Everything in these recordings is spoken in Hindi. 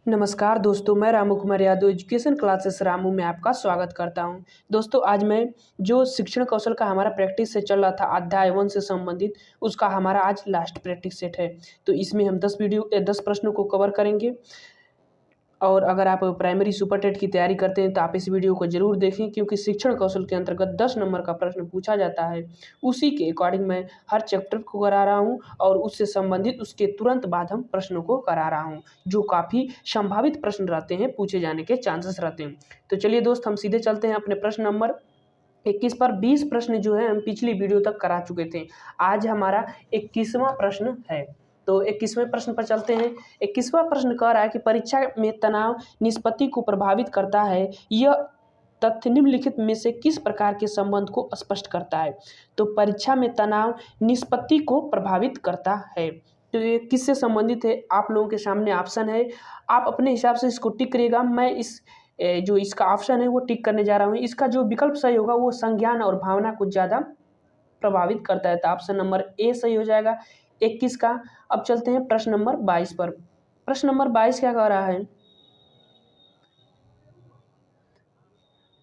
नमस्कार दोस्तों, मैं रामू कुमार यादव एजुकेशन क्लासेस रामू में आपका स्वागत करता हूं। दोस्तों, आज मैं जो शिक्षण कौशल का हमारा प्रैक्टिस सेट चल रहा था अध्याय 1 से संबंधित, उसका हमारा आज लास्ट प्रैक्टिस सेट है। तो इसमें हम 10 प्रश्नों को कवर करेंगे। और अगर आप प्राइमरी सुपर टेट की तैयारी करते हैं तो आप इस वीडियो को ज़रूर देखें, क्योंकि शिक्षण कौशल के अंतर्गत 10 नंबर का प्रश्न पूछा जाता है। उसी के अकॉर्डिंग मैं हर चैप्टर को करा रहा हूं और उससे संबंधित उसके तुरंत बाद हम प्रश्नों को करा रहा हूं, जो काफ़ी संभावित प्रश्न रहते हैं, पूछे जाने के चांसेस रहते हैं। तो चलिए दोस्त, हम सीधे चलते हैं अपने प्रश्न नंबर 21 पर। 20 प्रश्न जो है हम पिछली वीडियो तक करा चुके थे। आज हमारा 21वां प्रश्न है। तो 21वें प्रश्न पर चलते हैं। 21वां प्रश्न कह रहा है कि परीक्षा में तनाव निष्पत्ति को प्रभावित करता है। यह तथ्य निम्नलिखित में से किस प्रकार के संबंध को स्पष्ट करता है? तो परीक्षा में तनाव निष्पत्ति को प्रभावित करता है। तो ये किससे संबंधित है? आप लोगों के सामने ऑप्शन है, आप अपने हिसाब से इसको टिक करिएगा। मैं जो इसका ऑप्शन है वो टिक करने जा रहा हूँ। इसका जो विकल्प सही होगा वो संज्ञान और भावना को ज़्यादा प्रभावित करता है। तो ऑप्शन नंबर ए सही हो जाएगा 21 का। अब चलते हैं प्रश्न नंबर 22 पर। प्रश्न नंबर 22 क्या कह रहा है?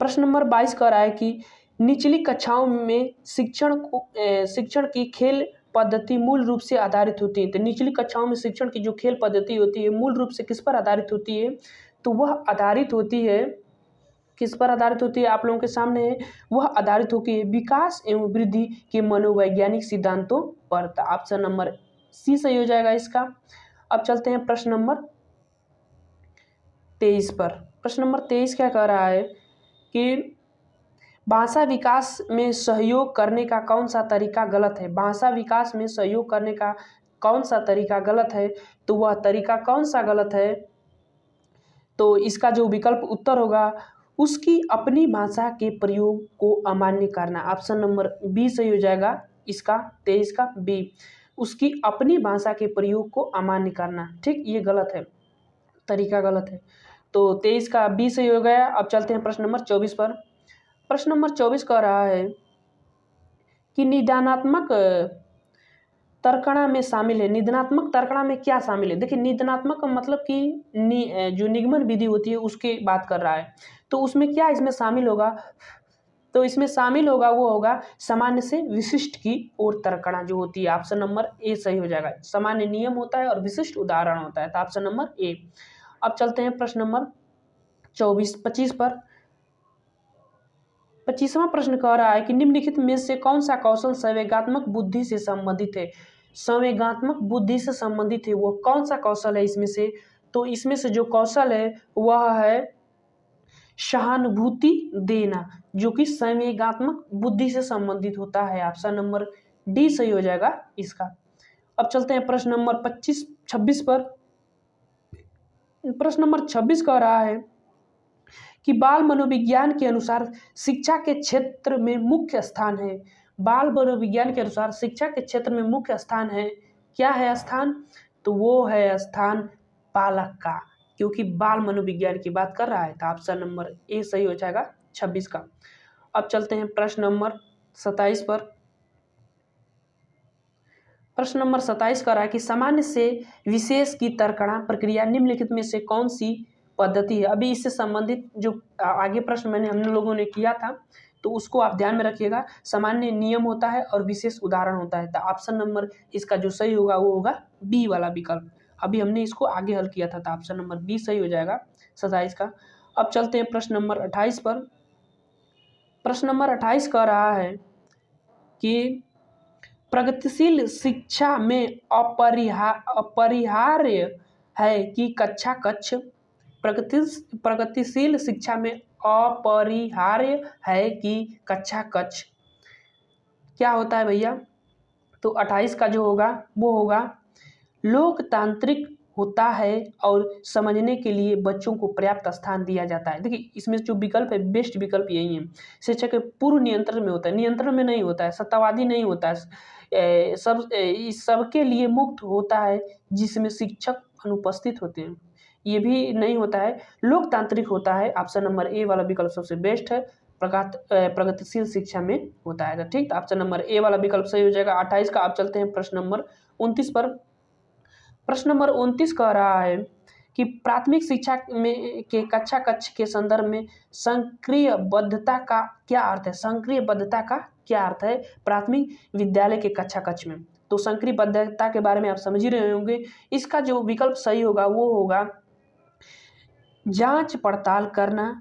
प्रश्न नंबर 22 कह रहा है कि निचली कक्षाओं में शिक्षण की खेल पद्धति मूल रूप से आधारित होती है। तो निचली कक्षाओं में शिक्षण की जो खेल पद्धति होती है मूल रूप से किस पर आधारित होती है? तो वह आधारित होती है, किस पर आधारित होती है? आप लोगों के सामने है। वह आधारित होती है विकास एवं वृद्धि के मनोवैज्ञानिक सिद्धांतों पर। तो ऑप्शन नंबर सी सही हो जाएगा इसका। अब चलते हैं प्रश्न नंबर 23 पर। प्रश्न नंबर 23 क्या कह रहा है कि भाषा विकास में सहयोग करने का कौन सा तरीका गलत है? भाषा विकास में सहयोग करने का कौन सा तरीका गलत है? तो वह तरीका कौन सा गलत है? तो इसका जो विकल्प उत्तर होगा, उसकी अपनी भाषा के प्रयोग को अमान्य करना। ऑप्शन नंबर बी सही हो जाएगा इसका, 23 का बी। उसकी अपनी भाषा के प्रयोग को अमान्य करना, ठीक, ये गलत है, तरीका गलत है। तो 23 का बी सही हो गया। अब चलते हैं प्रश्न नंबर 24 पर। प्रश्न नंबर 24 कह रहा है कि निदानात्मक तर्कणा में शामिल है। निदानात्मक तर्कणा में क्या शामिल है? देखिए, निदानात्मक का मतलब कि जो निगमन विधि होती है उसकी बात कर रहा है। तो उसमें क्या इसमें शामिल होगा? तो इसमें शामिल होगा, वो होगा सामान्य से विशिष्ट की ओर तर्कणा जो होती है। ऑप्शन नंबर ए सही हो जाएगा। सामान्य नियम होता है और विशिष्ट उदाहरण होता है। तो ऑप्शन नंबर ए। अब चलते हैं प्रश्न नंबर 25 पर। 25वां प्रश्न कह रहा है कि निम्नलिखित में से कौन सा कौशल संवेगात्मक बुद्धि से संबंधित है? संवेगात्मक बुद्धि से संबंधित है, वो कौन सा कौशल है इसमें से? तो इसमें से जो कौशल है वह है सहानुभूति देना, जो कि संवेगात्मक बुद्धि से संबंधित होता है। ऑप्शन नंबर डी सही हो जाएगा इसका। अब चलते हैं प्रश्न नंबर 26 पर। प्रश्न नंबर 26 कह रहा है कि बाल मनोविज्ञान के अनुसार शिक्षा के क्षेत्र में मुख्य स्थान है। बाल मनोविज्ञान के अनुसार शिक्षा के क्षेत्र में मुख्य स्थान है, क्या है स्थान? तो वो है स्थान बालक का, क्योंकि बाल मनोविज्ञान की बात कर रहा है। तो ऑप्शन नंबर ए सही हो जाएगा 26 का। अब चलते हैं प्रश्न नंबर 27 पर। प्रश्न नंबर 27 कह रहा है कि सामान्य से विशेष की तर्कणा प्रक्रिया निम्नलिखित में से कौन सी पद्धति है? अभी इससे संबंधित जो आगे प्रश्न हम लोगों ने किया था, तो उसको आप ध्यान में रखिएगा। सामान्य नियम होता है और विशेष उदाहरण होता है। तो ऑप्शन नंबर इसका जो सही होगा वो होगा बी वाला विकल्प। अभी हमने इसको आगे हल किया था, तो ऑप्शन नंबर बी सही हो जाएगा 27 का। अब चलते हैं प्रश्न नंबर 28 पर। प्रश्न नंबर 28 कह रहा है कि प्रगतिशील शिक्षा में अपरिहार्य है कि कक्षा कक्ष? प्रगतिशील शिक्षा में अपरिहार्य है कि कक्षा कक्ष? क्या होता है भैया? तो 28 का जो होगा वो होगा लोकतांत्रिक होता है और समझने के लिए बच्चों को पर्याप्त स्थान दिया जाता है। देखिए, इसमें जो विकल्प है, बेस्ट विकल्प यही है। शिक्षा के पूर्व नियंत्रण में होता है, नियंत्रण में नहीं होता है, सत्तावादी नहीं होता है, सबके लिए मुक्त होता है, जिसमें शिक्षक अनुपस्थित होते हैं, ये भी नहीं होता है, लोकतांत्रिक होता है। ऑप्शन नंबर ए वाला विकल्प सबसे बेस्ट है, प्रगतिशील शिक्षा में होता है। तो ठीक, ऑप्शन नंबर ए वाला विकल्प सही हो जाएगा 28 का। आप चलते हैं प्रश्न नंबर 29 पर। प्रश्न नंबर 29 कह रहा है कि प्राथमिक शिक्षा में के कक्षा कक्ष के संदर्भ में सक्रियबद्धता का क्या अर्थ है। सक्रियबद्धता का क्या अर्थ है प्राथमिक विद्यालय के कक्षा कक्ष में। तो सक्रियबद्धता के बारे में आप समझ ही रहे होंगे। इसका जो विकल्प सही होगा वो होगा जांच पड़ताल करना,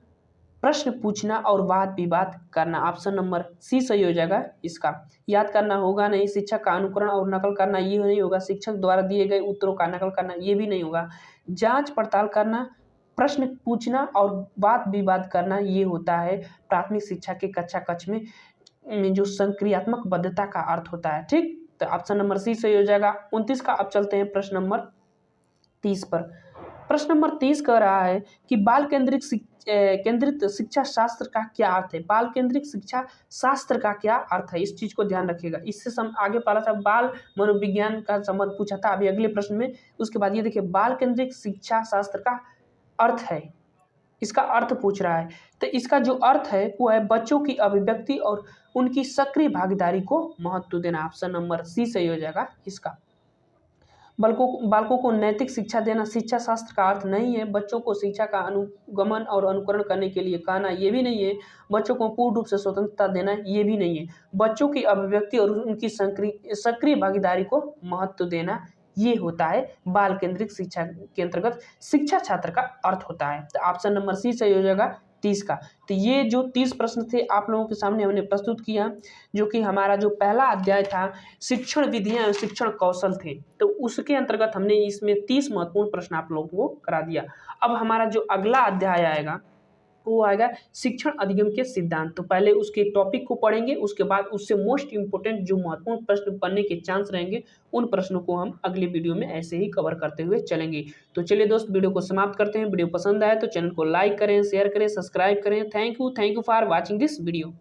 प्रश्न पूछना और वाद विवाद करना। ऑप्शन नंबर सी सही हो जाएगा इसका। याद करना होगा नहीं, शिक्षक का अनुकरण और नकल करना ये नहीं होगा, शिक्षक द्वारा दिए गए उत्तरों का नकल करना ये भी नहीं होगा। जांच पड़ताल करना, प्रश्न पूछना और वाद विवाद करना ये होता है प्राथमिक शिक्षा के कक्षा कक्ष में जो सक्रियात्मक बद्धता का अर्थ होता है। ठीक, तो ऑप्शन नंबर सी सही हो जाएगा। 29 का अब चलते हैं प्रश्न नंबर 30 पर। प्रश्न नंबर 30 कह रहा है कि बाल केंद्रित शिक्षा शास्त्र का क्या अर्थ है। बाल केंद्रित शिक्षा शास्त्र का क्या अर्थ है, इस चीज को ध्यान रखिएगा। इससे आगे पढ़ा था बाल मनोविज्ञान का संबंध पूछा था अभी अगले प्रश्न में। उसके बाद ये देखिए बाल केंद्रित शिक्षा शास्त्र का अर्थ है, इसका अर्थ पूछ रहा है। तो इसका जो अर्थ है वो है बच्चों की अभिव्यक्ति और उनकी सक्रिय भागीदारी को महत्व देना। ऑप्शन नंबर सी सही हो जाएगा इसका। बालकों को नैतिक शिक्षा देना शिक्षा शास्त्र का अर्थ नहीं है। बच्चों को शिक्षा का अनुगमन और अनुकरण करने के लिए कहना ये भी नहीं है। बच्चों को पूर्ण रूप से स्वतंत्रता देना ये भी नहीं है। बच्चों की अभिव्यक्ति और उनकी सक्रिय भागीदारी को महत्व देना ये होता है बाल केंद्रित शिक्षा के अंतर्गत शिक्षा छात्र का अर्थ होता है। तो ऑप्शन नंबर सी सही हो जाएगा 30 का। तो ये जो 30 प्रश्न थे आप लोगों के सामने हमने प्रस्तुत किया, जो कि हमारा जो पहला अध्याय था शिक्षण विधियां और शिक्षण कौशल थे, तो उसके अंतर्गत हमने इसमें 30 महत्वपूर्ण प्रश्न आप लोगों को करा दिया। अब हमारा जो अगला अध्याय आएगा वो आएगा शिक्षण अधिगम के सिद्धांत। तो पहले उसके टॉपिक को पढ़ेंगे, उसके बाद उससे मोस्ट इंपोर्टेंट जो महत्वपूर्ण प्रश्न बनने के चांस रहेंगे उन प्रश्नों को हम अगले वीडियो में ऐसे ही कवर करते हुए चलेंगे। तो चलिए दोस्त वीडियो को समाप्त करते हैं। वीडियो पसंद आए तो चैनल को लाइक करें, शेयर करें, सब्सक्राइब करें। Thank you for watching this video.